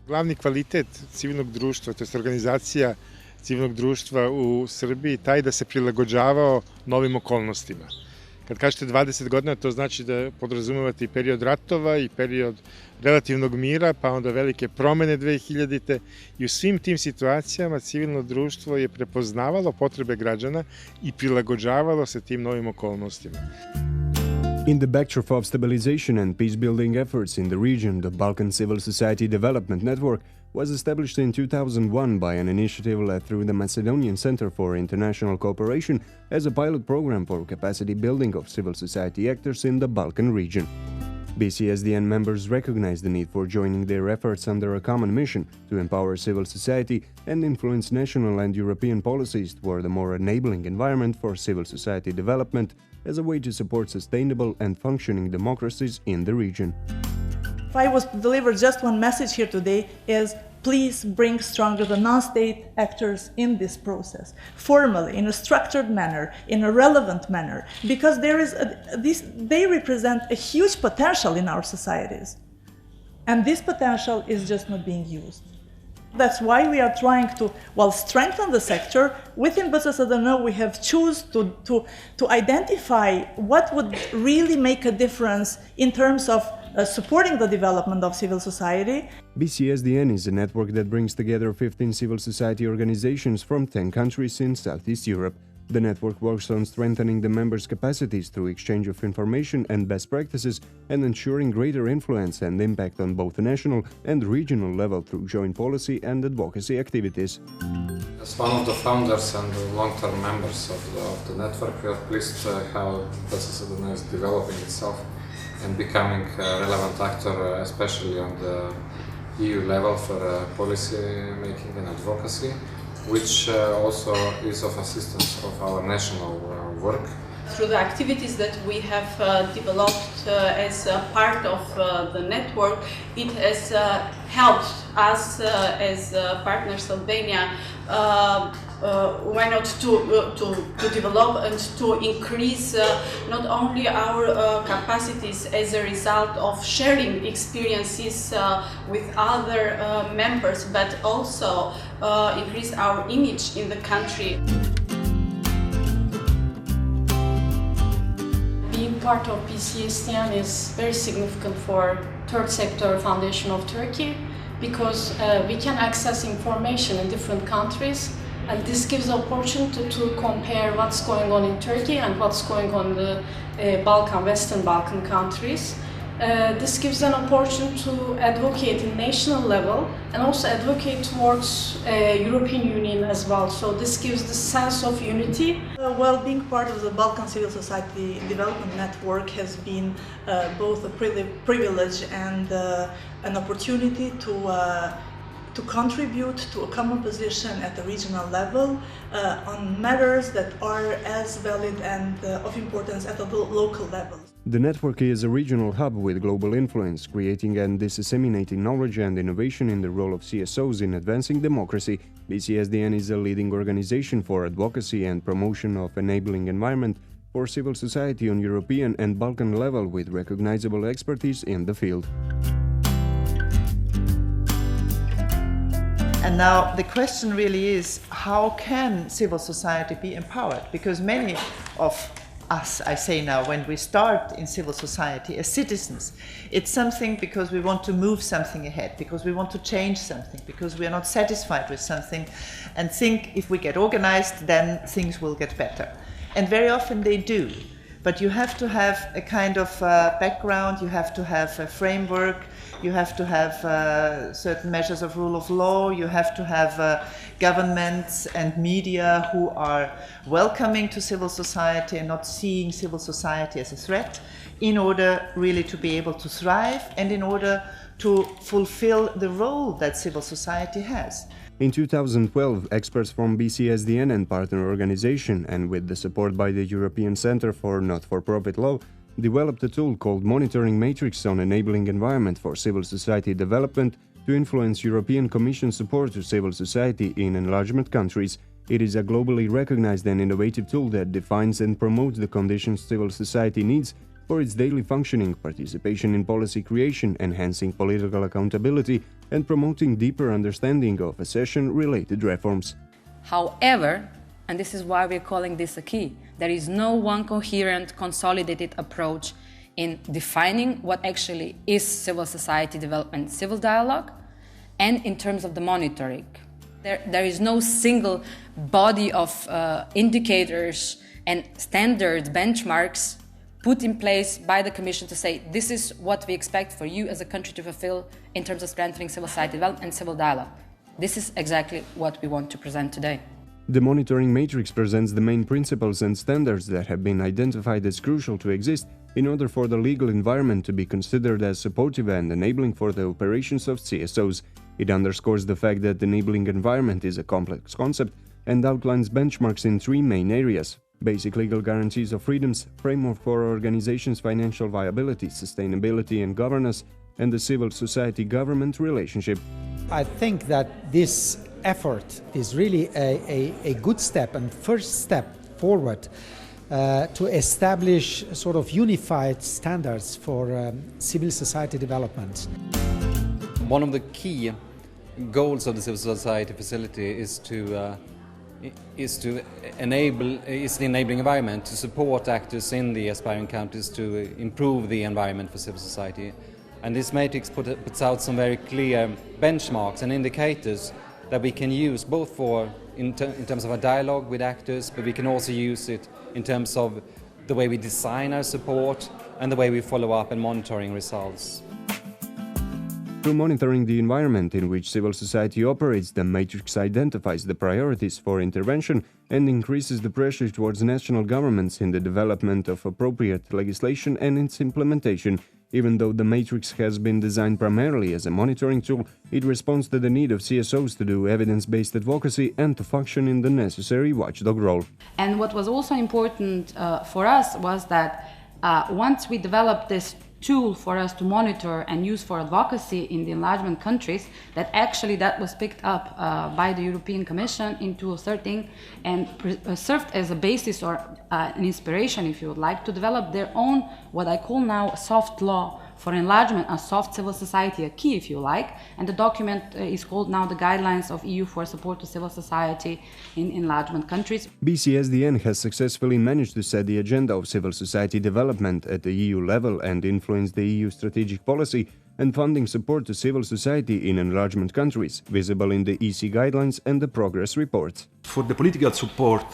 Glavni kvalitet civilnog društva, to je organizacija civilnog društva u Srbiji, taj da se prilagođavao novim okolnostima. Kad kažete 20 godina, to znači da podrazumevate i period ratova i period relativnog mira, pa onda velike promene 2000-te i u svim tim situacijama civilno društvo je prepoznavalo potrebe građana i prilagođavalo se tim novim okolnostima. In the backdrop of stabilization and peace-building efforts in the region, the Balkan Civil Society Development Network was established in 2001 by an initiative led through the Macedonian Center for International Cooperation as a pilot program for capacity building of civil society actors in the Balkan region. BCSDN members recognize the need for joining their efforts under a common mission to empower civil society and influence national and European policies toward a more enabling environment for civil society development as a way to support sustainable and functioning democracies in the region. If I was to deliver just one message here today is please bring stronger the non-state actors in this process, formally, in a structured manner, in a relevant manner, because they represent a huge potential in our societies. And this potential is just not being used. That's why we are trying to, strengthen the sector. Within BCSDN, we have chosen to identify what would really make a difference in terms of supporting the development of civil society. BCSDN is a network that brings together 15 civil society organizations from 10 countries in Southeast Europe. The network works on strengthening the members' capacities through exchange of information and best practices and ensuring greater influence and impact on both the national and regional level through joint policy and advocacy activities. As one of the founders and the long-term members of the network, we are pleased how BCSDN is developing itself and becoming a relevant actor, especially on the EU level for policy making and advocacy, which also is of assistance of our national work. Through the activities that we have developed as a part of the network, it has helped us as partners Albania why not to develop and to increase not only our capacities as a result of sharing experiences with other members, but also increase our image in the country. Being part of BCSDN is very significant for third sector foundation of Turkey because we can access information in different countries, and this gives the opportunity to compare what's going on in Turkey and what's going on in the Western Balkan countries. This gives an opportunity to advocate in national level and also advocate towards European Union as well. So this gives the sense of unity. Being part of the Balkan Civil Society Development Network has been both a privilege and an opportunity to contribute to a common position at the regional level on matters that are as valid and of importance at the local level. The network is a regional hub with global influence, creating and disseminating knowledge and innovation in the role of CSOs in advancing democracy. BCSDN is a leading organization for advocacy and promotion of enabling environment for civil society on European and Balkan level with recognizable expertise in the field. And now the question really is, how can civil society be empowered? Because many of us, I say now, when we start in civil society as citizens, it's something because we want to move something ahead, because we want to change something, because we are not satisfied with something and think if we get organized, then things will get better. And very often they do. But you have to have a kind of background, you have to have a framework, you have to have certain measures of rule of law, you have to have governments and media who are welcoming to civil society and not seeing civil society as a threat, in order really to be able to thrive and in order to fulfill the role that civil society has. In 2012, experts from BCSDN and partner organization, and with the support by the European Center for Not-for-Profit Law, developed a tool called Monitoring Matrix on Enabling Environment for Civil Society Development to influence European Commission support to civil society in enlargement countries. It is a globally recognized and innovative tool that defines and promotes the conditions civil society needs for its daily functioning, participation in policy creation, enhancing political accountability, and promoting deeper understanding of accession-related reforms. However, and this is why we're calling this a key, there is no one coherent, consolidated approach in defining what actually is civil society development, civil dialogue, and in terms of the monitoring. There is no single body of indicators and standards, benchmarks put in place by the Commission to say this is what we expect for you as a country to fulfill in terms of strengthening civil society development and civil dialogue. This is exactly what we want to present today. The monitoring matrix presents the main principles and standards that have been identified as crucial to exist in order for the legal environment to be considered as supportive and enabling for the operations of CSOs. It underscores the fact that the enabling environment is a complex concept and outlines benchmarks in three main areas: basic legal guarantees of freedoms, framework for organizations' financial viability, sustainability and governance, and the civil society-government relationship. I think that this effort is really a good step and first step forward to establish sort of unified standards for civil society development. One of the key goals of the civil society facility is the enabling environment to support actors in the aspiring countries to improve the environment for civil society. And this matrix puts out some very clear benchmarks and indicators that we can use both in terms of a dialogue with actors, but we can also use it in terms of the way we design our support and the way we follow up and monitoring results. Through monitoring the environment in which civil society operates, the matrix identifies the priorities for intervention and increases the pressure towards national governments in the development of appropriate legislation and its implementation. Even though the matrix has been designed primarily as a monitoring tool, it responds to the need of CSOs to do evidence-based advocacy and to function in the necessary watchdog role. And what was also important for us was that once we developed this tool for us to monitor and use for advocacy in the enlargement countries, that actually that was picked up by the European Commission in 2013 and served as a basis or an inspiration, if you would like, to develop their own, what I call now, soft law for enlargement, a soft civil society, a key, if you like. And the document is called now the Guidelines of EU for Support to Civil Society in Enlargement Countries. BCSDN has successfully managed to set the agenda of civil society development at the EU level and influence the EU strategic policy and funding support to civil society in enlargement countries, visible in the EC guidelines and the progress reports. For the political support,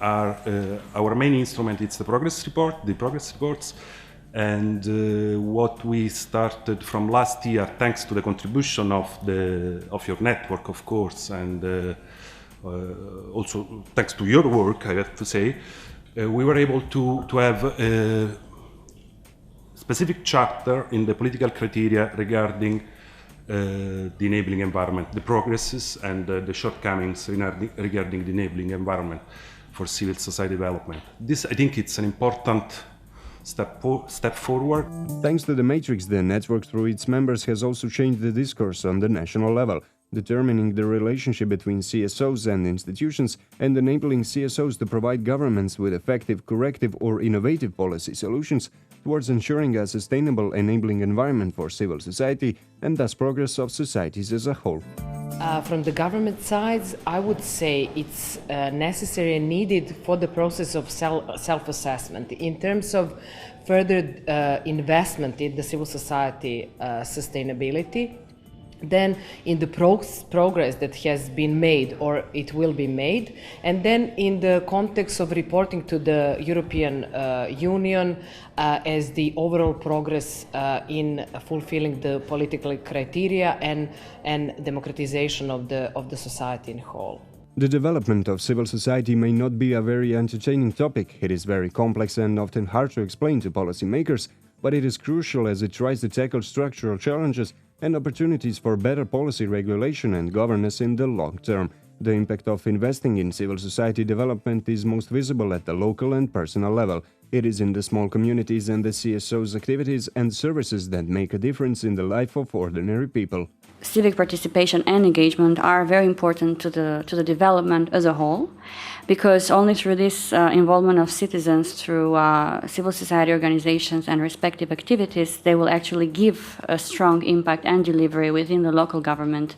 our main instrument is the progress reports. And what we started from last year, thanks to the contribution of your network, of course, and also thanks to your work, I have to say, we were able to have a specific chapter in the political criteria regarding the enabling environment, the progresses and the shortcomings regarding the enabling environment for civil society development. This, I think, it's an important step forward. Thanks to the matrix, the network through its members has also changed the discourse on the national level, determining the relationship between CSOs and institutions and enabling CSOs to provide governments with effective, corrective or innovative policy solutions towards ensuring a sustainable enabling environment for civil society and thus progress of societies as a whole. From the government sides, I would say it's necessary and needed for the process of self-assessment in terms of further investment in the civil society sustainability. Then in the progress that has been made or it will be made, and then in the context of reporting to the European Union as the overall progress in fulfilling the political criteria and democratization of the society in whole. The development of civil society may not be a very entertaining topic. It is very complex and often hard to explain to policymakers, but it is crucial as it tries to tackle structural challenges and opportunities for better policy regulation and governance in the long term. The impact of investing in civil society development is most visible at the local and personal level. It is in the small communities and the CSO's activities and services that make a difference in the life of ordinary people. civic participation and engagement are very important to the development as a whole, because only through this involvement of citizens through civil society organizations and respective activities, they will actually give a strong impact and delivery within the local government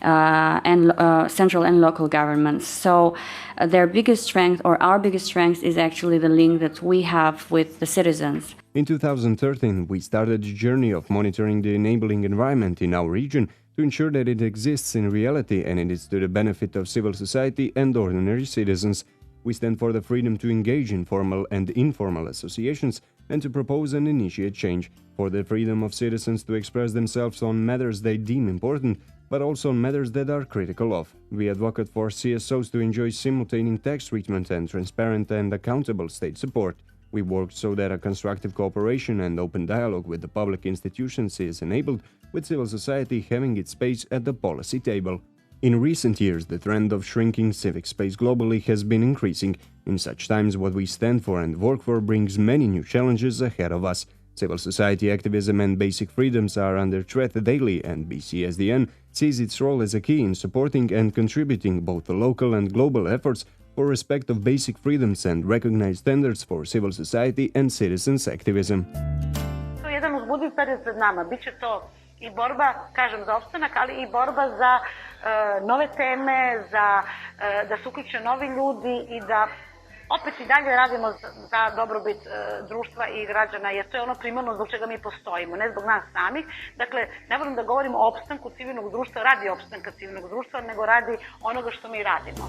and central and local governments. So their biggest strength, or our biggest strength, is actually the link that we have with the citizens. In 2013, we started a journey of monitoring the enabling environment in our region to ensure that it exists in reality and it is to the benefit of civil society and ordinary citizens. We stand for the freedom to engage in formal and informal associations and to propose and initiate change, for the freedom of citizens to express themselves on matters they deem important, but also on matters that are critical of. We advocate for CSOs to enjoy simultaneous tax treatment and transparent and accountable state support. We work so that a constructive cooperation and open dialogue with the public institutions is enabled, with civil society having its space at the policy table. In recent years, the trend of shrinking civic space globally has been increasing. In such times, what we stand for and work for brings many new challenges ahead of us. Civil society activism and basic freedoms are under threat daily, and BCSDN sees its role as a key in supporting and contributing both the local and global efforts for respect of basic freedoms and recognized standards for civil society and citizens activism. Jedan uzbudljiv period pred nama. Biće to i borba, kažem, za opstanak, ali i borba za nove teme, da se uključe novi ljudi i da opet i dalje radimo za dobrobit društva i građana, jer to je ono primarno zbog čega mi postojimo, ne zbog nas samih. Dakle, ne volim da govorim o opstanku civilnog društva radi opstanka civilnog društva, nego radi onoga što mi radimo.